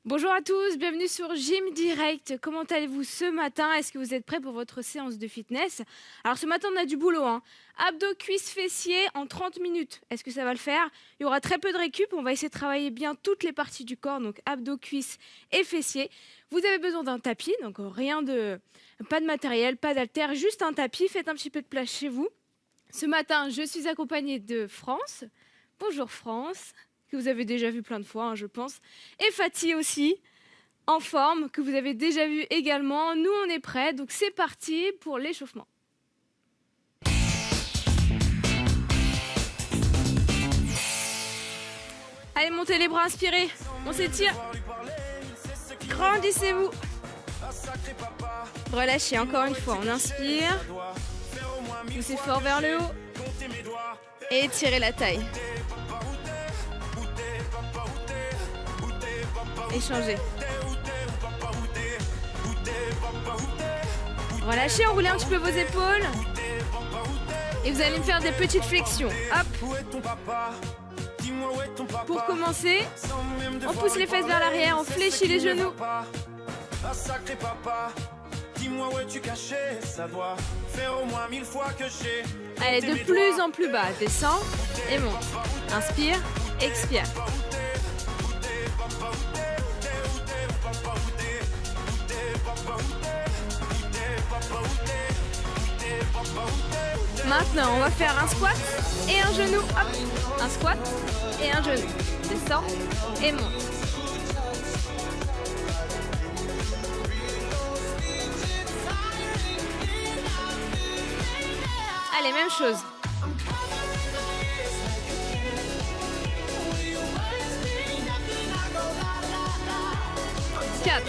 Bonjour à tous, bienvenue sur Gym Direct. Comment allez-vous ce matin? Est-ce que vous êtes prêts pour votre séance de fitness? Alors ce matin on a du boulot, Abdos, cuisses, fessiers en 30 minutes. Est-ce que ça va le faire? Il y aura très peu de récup, on va essayer de travailler bien toutes les parties du corps, donc abdos, cuisses et fessiers. Vous avez besoin d'un tapis, donc pas de matériel, pas d'haltères, juste un tapis. Faites un petit peu de place chez vous. Ce matin je suis accompagnée de France. Bonjour France, que vous avez déjà vu plein de fois, je pense. Et Fatih aussi, en forme, que vous avez déjà vu également. Nous, on est prêts, donc c'est parti pour l'échauffement. Allez, montez les bras, inspirez. On s'étire. Grandissez-vous. Relâchez encore une fois. On inspire. Poussez fort vers le haut. Et étirez la taille. Échangez. Relâchez, enroulez un petit peu vos épaules. Et vous allez me faire des petites flexions. Hop. Pour commencer, on pousse les fesses vers l'arrière, on fléchit les genoux. Allez, de plus en plus bas. Descends et monte. Inspire, expire. Maintenant, on va faire un squat et un genou. Hop, un squat et un genou. Descends et monte. Allez, même chose. Quatre,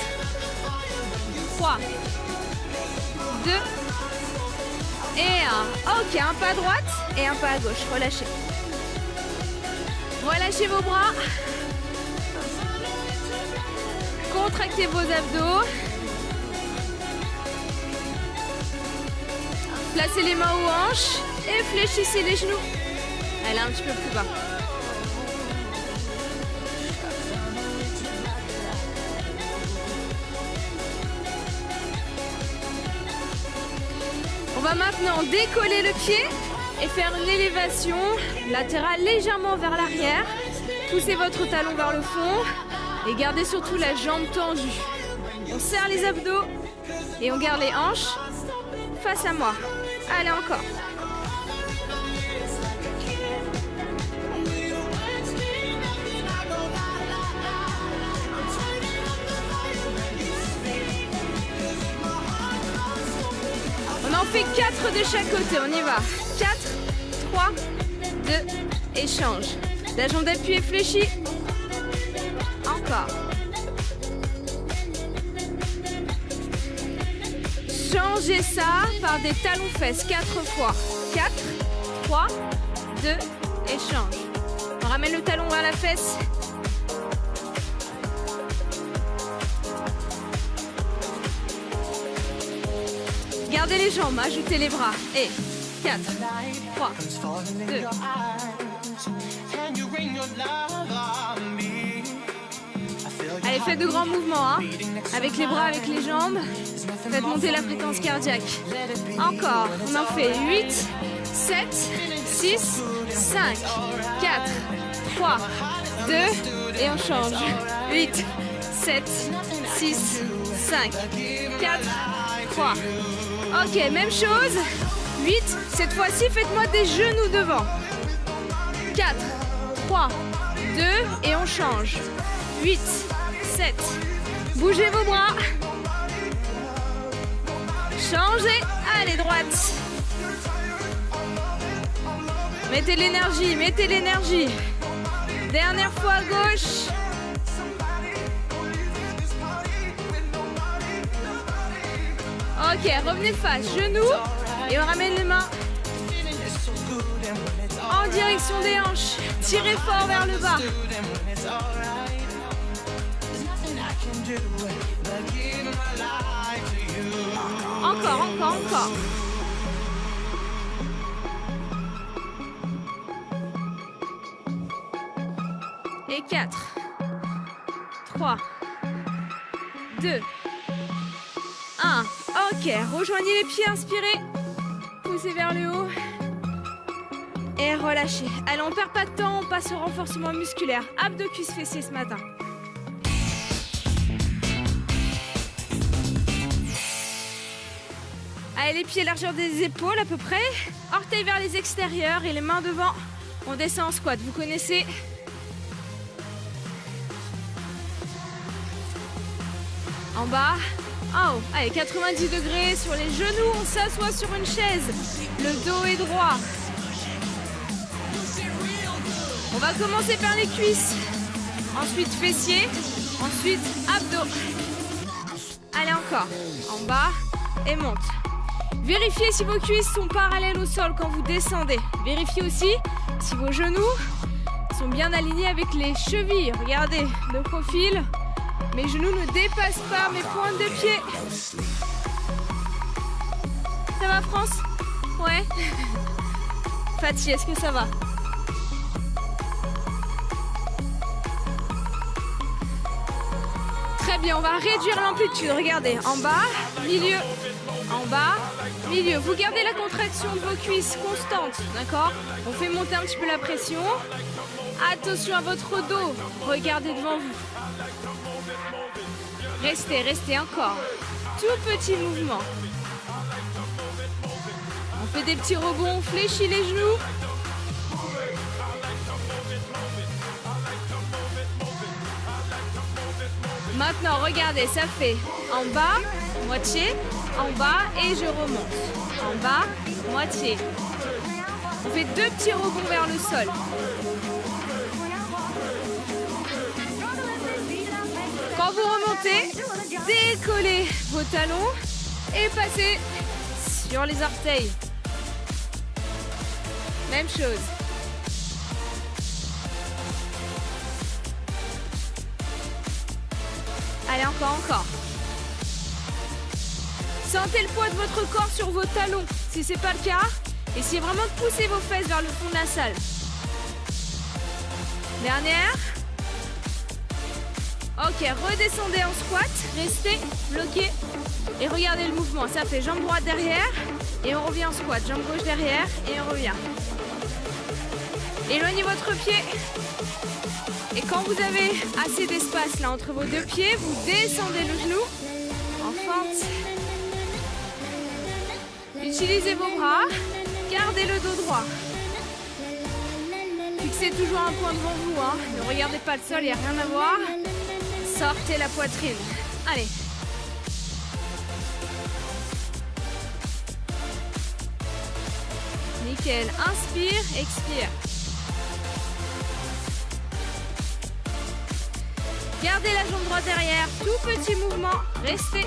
3, 2 et 1. Ok, un pas à droite et un pas à gauche. Relâchez. Relâchez vos bras. Contractez vos abdos. Placez les mains aux hanches et fléchissez les genoux. Allez, un petit peu plus bas. On va maintenant décoller le pied et faire l'élévation latérale légèrement vers l'arrière. Poussez votre talon vers le fond et gardez surtout la jambe tendue. On serre les abdos et on garde les hanches face à moi. Allez, encore. On en fait 4 de chaque côté, on y va. 4, 3, 2, échange. La jambe d'appui est fléchie. Encore. Changez ça par des talons-fesses 4 fois. 4, 3, 2, échange. On ramène le talon vers la fesse. Gardez les jambes, ajoutez les bras. Et 4, 3, 2. Allez, faites de grands mouvements, avec les bras, avec les jambes. Faites monter la fréquence cardiaque. Encore, on en fait 8, 7, 6, 5, 4, 3, 2, et on change. 8, 7, 6, 5, 4, 3. Ok, même chose. 8, cette fois-ci, faites-moi des genoux devant. 4, 3, 2, et on change. 8, 7, bougez vos bras. Changez, allez, droite. Mettez l'énergie, mettez l'énergie. Dernière fois à gauche. Ok, revenez face, genoux. Et on ramène les mains en direction des hanches. Tirez fort vers le bas. Encore, encore, encore. Et 4, 3, 2, 1. Ok, rejoignez les pieds, inspirez. Poussez vers le haut. Et relâchez. Allez, on perd pas de temps, on passe au renforcement musculaire. Abdos, cuisses, fessiers ce matin. Allez, les pieds largeur des épaules à peu près. Orteils vers les extérieurs et les mains devant. On descend en squat, vous connaissez. En bas, en haut. Allez, 90 degrés sur les genoux, on s'assoit sur une chaise. Le dos est droit. On va commencer par les cuisses. Ensuite fessiers. Ensuite abdos. Allez, encore. En bas et monte. Vérifiez si vos cuisses sont parallèles au sol quand vous descendez. Vérifiez aussi si vos genoux sont bien alignés avec les chevilles. Regardez, de profil. Mes genoux ne dépassent pas mes pointes de pied. Ça va, France? Ouais. Fatih, est-ce que ça va? Très bien, on va réduire l'amplitude. Regardez, en bas, milieu, en bas, milieu. Vous gardez la contraction de vos cuisses constante, d'accord? On fait monter un petit peu la pression. Attention à votre dos. Regardez devant vous. Restez, restez encore. Tout petit mouvement. On fait des petits rebonds, on fléchit les genoux. Maintenant, regardez, ça fait en bas, moitié, en bas et je remonte. En bas, moitié. On fait 2 petits rebonds vers le sol. Quand vous remontez, décollez vos talons et passez sur les orteils. Même chose. Allez, encore. Sentez le poids de votre corps sur vos talons. Si ce n'est pas le cas, essayez vraiment de pousser vos fesses vers le fond de la salle. Dernière. Ok, redescendez en squat. Restez bloqué. Et regardez le mouvement. Ça fait jambe droite derrière. Et on revient en squat. Jambe gauche derrière. Et on revient. Éloignez votre pied. Et quand vous avez assez d'espace là entre vos 2 pieds, vous descendez le genou en fente. Utilisez vos bras, gardez le dos droit. Fixez toujours un point devant vous, hein. Ne regardez pas le sol, il n'y a rien à voir. Sortez la poitrine. Allez. Nickel. Inspire, expire. Gardez la jambe droite derrière, tout petit mouvement, restez.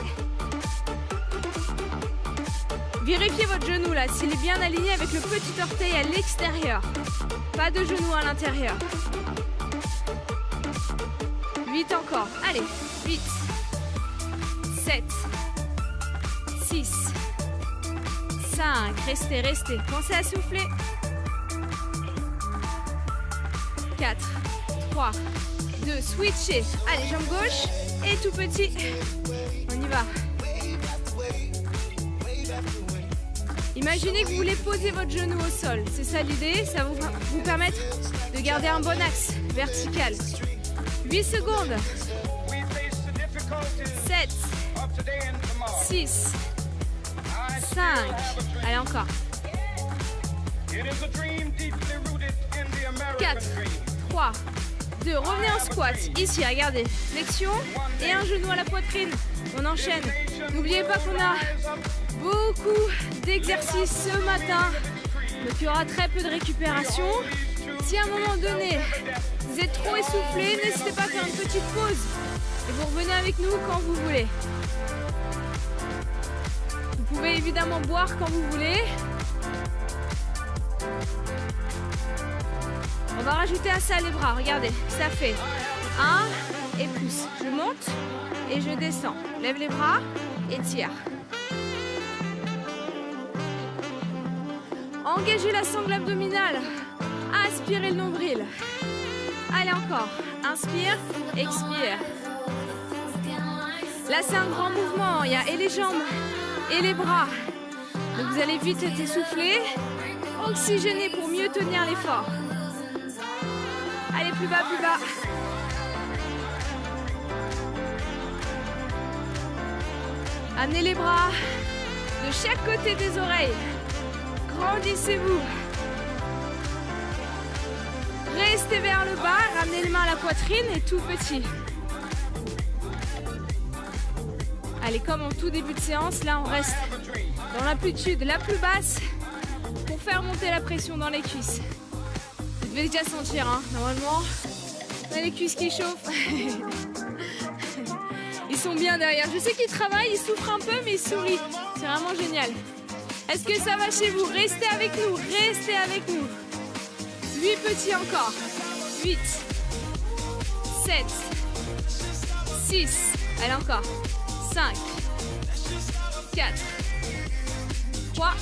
Vérifiez votre genou là, s'il est bien aligné avec le petit orteil à l'extérieur. Pas de genou à l'intérieur. 8 encore, allez, 8, 7, 6, 5, restez, restez, pensez à souffler. 4, 3, 2, switchez. Allez, jambe gauche et tout petit. On y va. Imaginez que vous voulez poser votre genou au sol. C'est ça l'idée. Ça va vous permettre de garder un bon axe vertical. 8 secondes. 7, 6, 5. Allez, encore. 4, 3, 2, revenez en squat. Ici, regardez. Flexion et un genou à la poitrine. On enchaîne. N'oubliez pas qu'on a beaucoup d'exercices ce matin. Donc il y aura très peu de récupération. Si à un moment donné, vous êtes trop essoufflé, n'hésitez pas à faire une petite pause. Et vous revenez avec nous quand vous voulez. Vous pouvez évidemment boire quand vous voulez. On va rajouter à ça les bras. Regardez, ça fait 1 et pousse. Je monte et je descends. Lève les bras et tire. Engagez la sangle abdominale. Aspirez le nombril. Allez, encore. Inspire, expire. Là, c'est un grand mouvement. Il y a et les jambes et les bras. Donc, vous allez vite être essoufflé, oxygéné pour mieux tenir l'effort. Allez, plus bas, plus bas. Amenez les bras de chaque côté des oreilles. Grandissez-vous. Restez vers le bas, ramenez les mains à la poitrine et tout petit. Allez, comme en tout début de séance, là on reste dans l'amplitude la plus basse pour faire monter la pression dans les cuisses. Vous devez déjà sentir, hein, normalement, on a les cuisses qui chauffent. Ils sont bien derrière. Je sais qu'ils travaillent, ils souffrent un peu, mais ils sourient. C'est vraiment génial. Est-ce que ça va chez vous? Restez avec nous, restez avec nous. 8 petits encore. 8, 7, 6, allez encore. 5, 4, 3,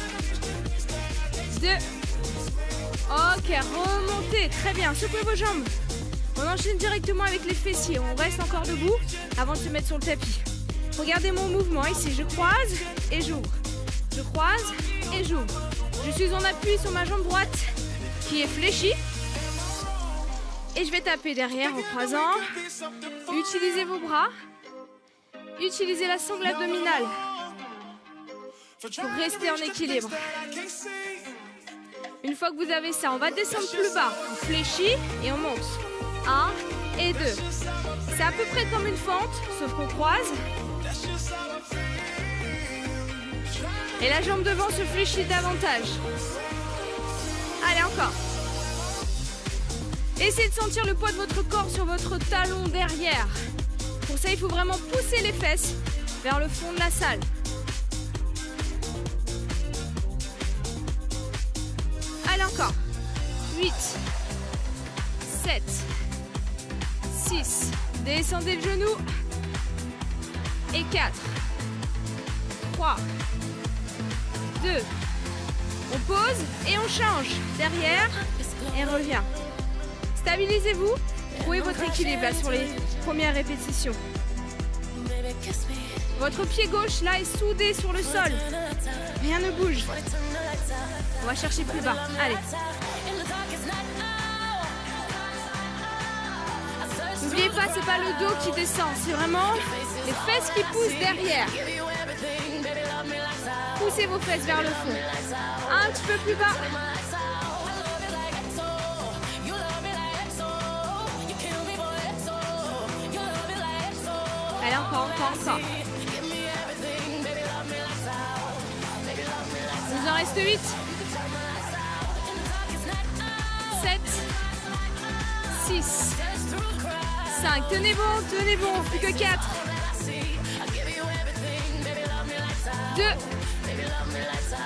2. Ok, remontez. Très bien, secouez vos jambes. On enchaîne directement avec les fessiers. On reste encore debout avant de se mettre sur le tapis. Regardez mon mouvement ici. Je croise et j'ouvre. Je croise et j'ouvre. Je suis en appui sur ma jambe droite qui est fléchie. Et je vais taper derrière en croisant. Utilisez vos bras. Utilisez la sangle abdominale pour rester en équilibre. Une fois que vous avez ça, on va descendre plus bas. On fléchit et on monte. 1 et 2. C'est à peu près comme une fente, sauf qu'on croise. Et la jambe devant se fléchit davantage. Allez, encore. Essayez de sentir le poids de votre corps sur votre talon derrière. Pour ça, il faut vraiment pousser les fesses vers le fond de la salle. Allez, encore. 8, 7, 6. Descendez le genou. Et 4, 3, 2. On pose et on change. Derrière et revient. Stabilisez-vous. Trouvez votre équilibre là sur les premières répétitions. Votre pied gauche là est soudé sur le sol. Rien ne bouge. On va chercher plus bas. Allez. N'oubliez pas, c'est pas le dos qui descend, c'est vraiment les fesses qui poussent derrière. Poussez vos fesses vers le fond. Un petit peu plus bas. Allez, encore. Il nous en reste 8. 7. 6. 5. Tenez bon, plus que 4. 2.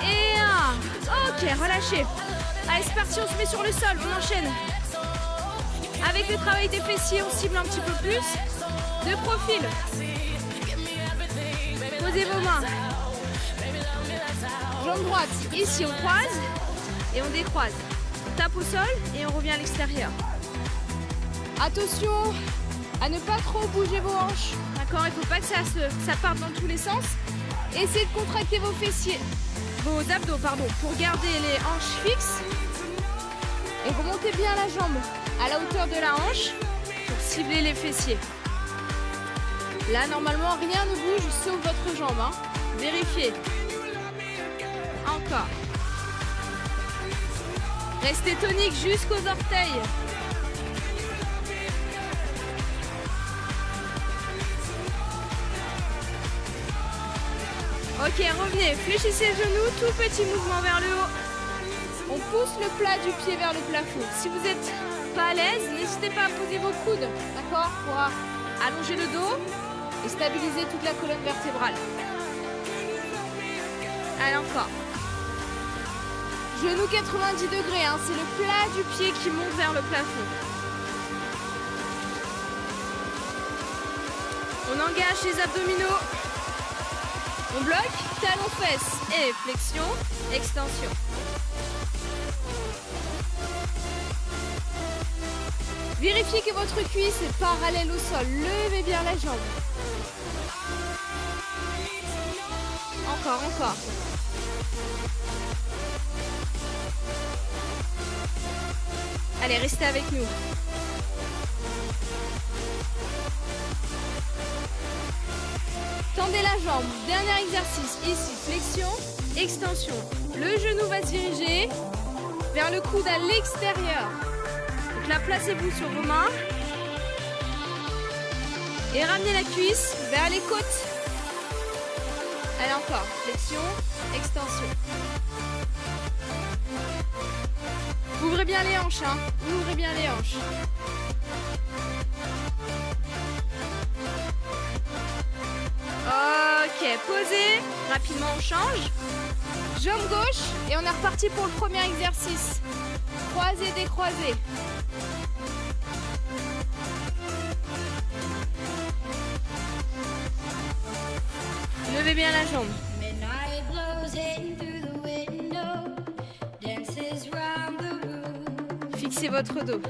Et 1. Ok, relâchez. Allez, c'est parti, on se met sur le sol, on enchaîne. Avec le travail des fessiers, on cible un petit peu plus. De profil. Posez vos mains. Jambe droite, ici on croise et on décroise. On tape au sol et on revient à l'extérieur. Attention à ne pas trop bouger vos hanches. D'accord, il ne faut pas que ça parte dans tous les sens. Essayez de contracter vos fessiers, vos abdos, pardon, pour garder les hanches fixes. Et remontez bien la jambe à la hauteur de la hanche pour cibler les fessiers. Là, normalement, rien ne bouge sauf votre jambe. Hein. Vérifiez. Encore. Restez tonique jusqu'aux orteils. Ok, revenez. Fléchissez le genou, tout petit mouvement vers le haut. On pousse le plat du pied vers le plafond. Si vous n'êtes pas à l'aise, n'hésitez pas à poser vos coudes, d'accord, pour allonger le dos et stabiliser toute la colonne vertébrale. Allez, encore. Genou 90 degrés, hein, c'est le plat du pied qui monte vers le plafond. On engage les abdominaux. On bloque, talon fesses et flexion, extension. Vérifiez que votre cuisse est parallèle au sol. Levez bien la jambe. encore. Allez, restez avec nous. Tendez la jambe. Dernier exercice. Ici, flexion, extension. Le genou va se diriger vers le coude à l'extérieur. Donc là, placez-vous sur vos mains. Et ramenez la cuisse vers les côtes. Allez, encore. Flexion, extension. Ouvrez bien les hanches, hein. Ouvrez bien les hanches. Ok, posez. Rapidement, on change. Jambe gauche. Et on est reparti pour le premier exercice. Croisé, décroisé. Levez bien la jambe. Fixez votre dos.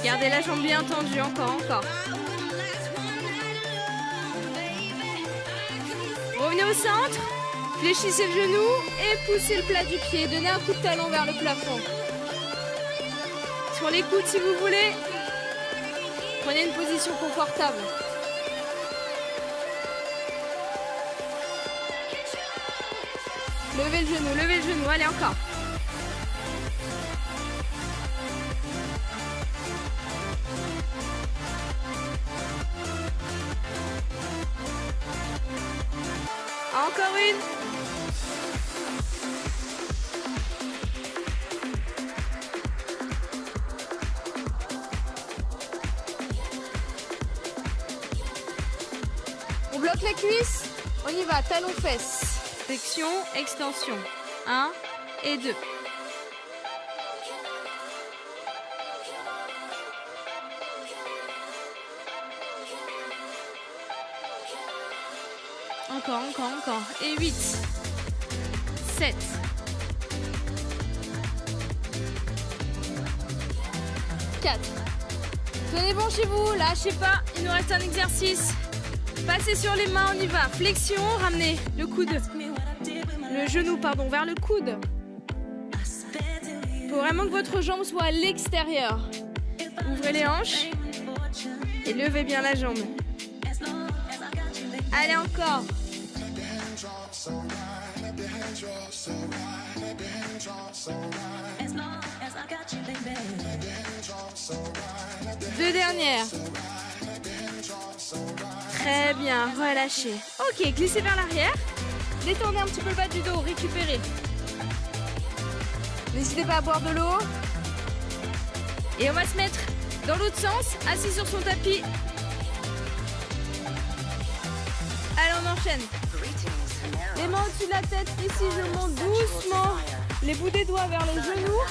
Gardez la jambe bien tendue, encore. Revenez au centre, fléchissez le genou et poussez le plat du pied. Donnez un coup de talon vers le plafond. Sur les coudes si vous voulez. Prenez une position confortable. Levez le genou, allez encore. Encore une. On bloque la cuisse. On y va, talon fesses. Flexion, extension. 1 et 2. Encore. Et 8, 7. Tenez bon chez vous, lâchez pas, il nous reste un exercice. Passez sur les mains, on y va. Flexion, ramenez le coude, le genou, vers le coude. Il faut vraiment que votre jambe soit à l'extérieur. Ouvrez les hanches et levez bien la jambe. Allez, encore. Deux dernières. Très bien, relâchez. Ok, glissez vers l'arrière. Détendez un petit peu le bas du dos, récupérez. N'hésitez pas à boire de l'eau. Et on va se mettre dans l'autre sens, assis sur son tapis. Allez, on enchaîne. Les mains au-dessus de la tête, ici je monte doucement. Les bouts des doigts vers les genoux.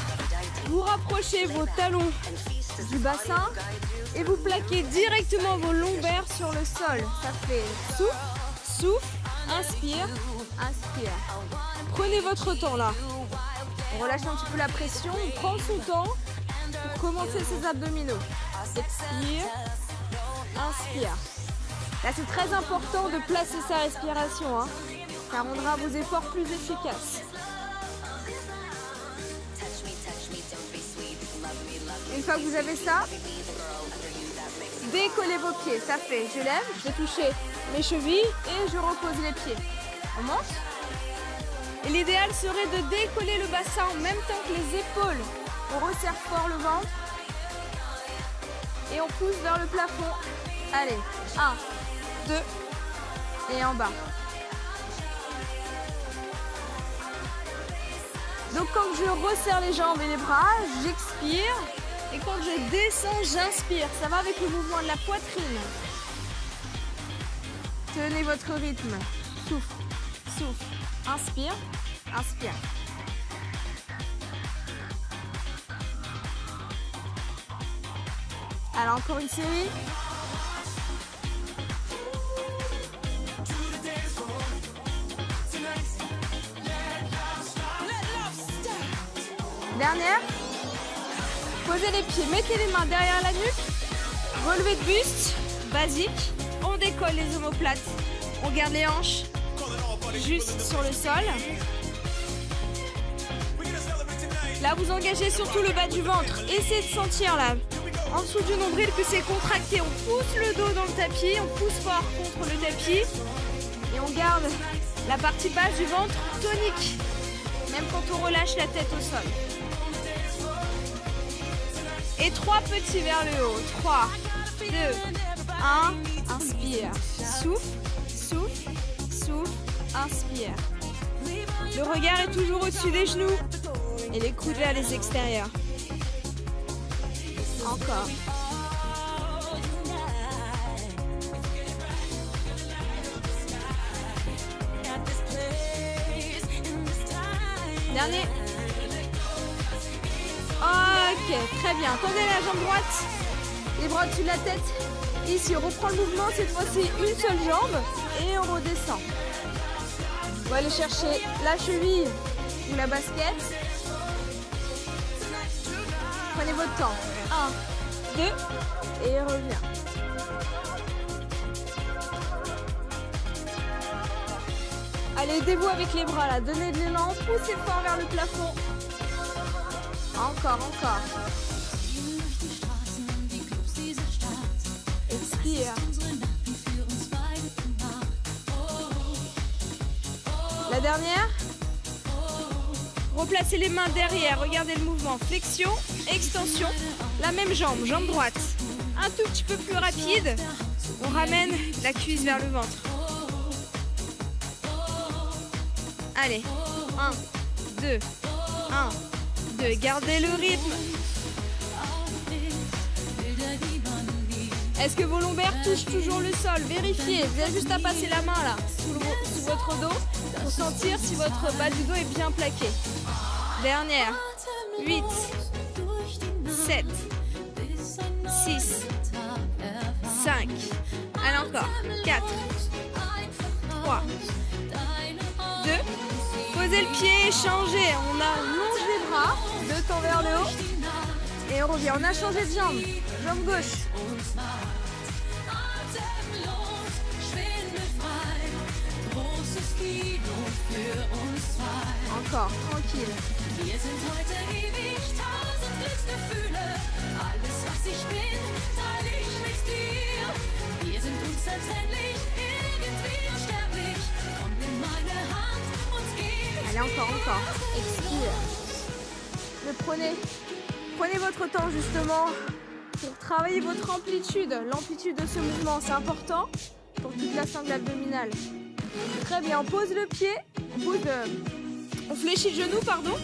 Vous rapprochez vos talons du bassin et vous plaquez directement vos lombaires sur le sol. Ça fait souffle, inspire. Prenez votre temps là. On relâche un petit peu la pression, on prend son temps pour commencer ses abdominaux. Expire, inspire. Là c'est très important de placer sa respiration, hein. Ça rendra vos efforts plus efficaces. Une fois que vous avez ça, décollez vos pieds. Ça fait, je lève, je vais toucher mes chevilles et je repose les pieds. On monte. Et l'idéal serait de décoller le bassin en même temps que les épaules. On resserre fort le ventre. Et on pousse vers le plafond. Allez, 1, 2 et en bas. Donc quand je resserre les jambes et les bras, j'expire. Et quand je descends, j'inspire. Ça va avec le mouvement de la poitrine. Tenez votre rythme. Souffle. Inspire. Alors encore une série. Dernière. Posez les pieds, mettez les mains derrière la nuque. Relevé de buste, basique. On décolle les omoplates. On garde les hanches juste sur le sol. Là, vous engagez surtout le bas du ventre. Essayez de sentir là, en dessous du nombril, que c'est contracté. On pousse le dos dans le tapis, on pousse fort contre le tapis. Et on garde la partie basse du ventre tonique, même quand on relâche la tête au sol. Et 3 petits vers le haut. 3, 2, 1. Inspire. Souffle, souffle, souffle. Inspire. Le regard est toujours au-dessus des genoux. Et les coudes vers les extérieurs. Encore. Dernier. Ok, très bien. Tendez la jambe droite. Les bras au-dessus de la tête. Ici, on reprend le mouvement. Cette fois-ci, une seule jambe. Et on redescend. On va aller chercher la cheville ou la basket. Prenez votre temps. 1, 2 et revient. Allez, aidez-vous avec les bras là. Donnez de l'élan, poussez fort vers le plafond. Encore, encore. Expire. La dernière. Replacez les mains derrière, regardez le mouvement. Flexion, extension, la même jambe, jambe droite. Un tout petit peu plus rapide. On ramène la cuisse vers le ventre. Allez, 1, 2, 1, 2. Gardez le rythme. Est-ce que vos lombaires touchent toujours le sol? Vérifiez, vous avez juste à passer la main là, sous votre dos, pour sentir si votre bas du dos est bien plaqué. Dernière. 8, 7, 6, 5. Allez encore. 4, 3, 2. Posez le pied, changez. On allonge les bras, deux temps vers le haut. Et on revient. On a changé de jambe. Jambe gauche. Encore, tranquille. Allez, encore, encore. Expire. Mais prenez votre temps justement pour travailler votre amplitude. L'amplitude de ce mouvement, c'est important pour toute la sangle abdominale. Très bien, on pose le pied, on fléchit le genou, pardon,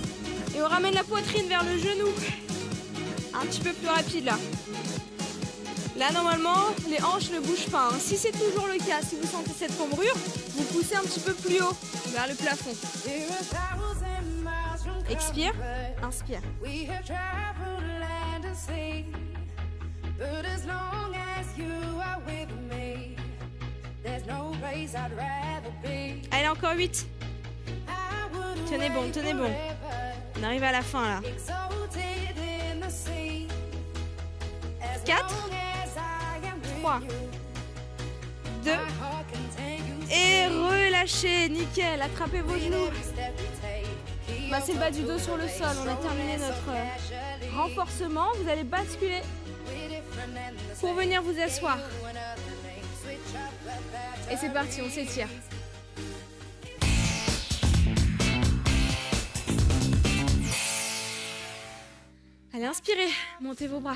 et on ramène la poitrine vers le genou. Un petit peu plus rapide là. Là, normalement, les hanches ne bougent pas. Hein. Si c'est toujours le cas, si vous sentez cette cambrure, vous poussez un petit peu plus haut vers le plafond. Expire, inspire. Allez, encore 8. Tenez bon, tenez bon. On arrive à la fin là. 4, 3, 2 et relâchez, nickel. Attrapez vos genoux. Massez le bas du dos sur le sol. On a terminé notre renforcement. Vous allez basculer pour venir vous asseoir. Et c'est parti, on s'étire. Allez, inspirez, montez vos bras.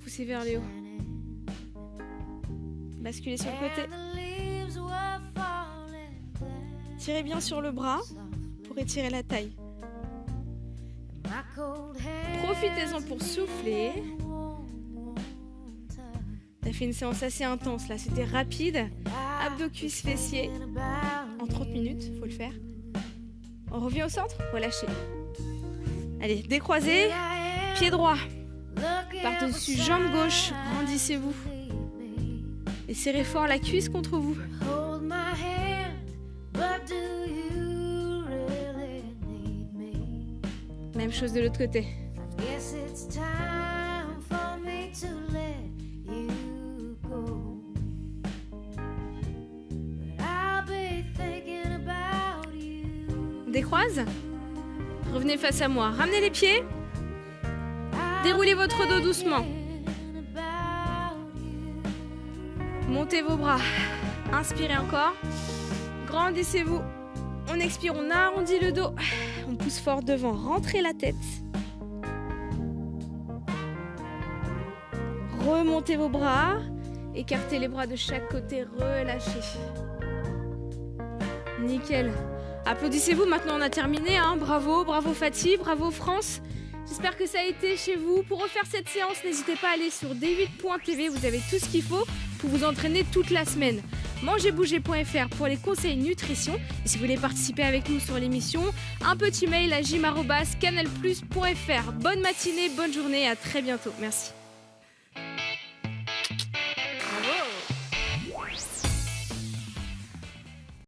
Poussez vers le haut. Basculez sur le côté. Tirez bien sur le bras pour étirer la taille. Profitez-en pour souffler. On a fait une séance assez intense là, c'était rapide. Abdos, cuisses, fessiers. En 30 minutes, il faut le faire. On revient au centre, relâchez. Allez, décroisez, pied droit. Par-dessus, jambe gauche, grandissez-vous. Et serrez fort la cuisse contre vous. Même chose de l'autre côté. Guess it's time for me to let you go. But I'll be thinking about you. Décroise. Revenez face à moi. Ramenez les pieds. Déroulez votre dos doucement. Montez vos bras. Inspirez encore. Grandissez-vous. On expire, on arrondit le dos. On pousse fort devant. Rentrez la tête. Remontez vos bras. Écartez les bras de chaque côté. Relâchez. Nickel. Applaudissez-vous. Maintenant, on a terminé. Hein. Bravo, bravo Fatih, bravo France. J'espère que ça a été chez vous. Pour refaire cette séance, n'hésitez pas à aller sur d8.tv. Vous avez tout ce qu'il faut pour vous entraîner toute la semaine. Mangerbouger.fr pour les conseils nutrition. Et si vous voulez participer avec nous sur l'émission, un petit mail à gym@canalplus.fr. Bonne matinée, bonne journée, à très bientôt. Merci.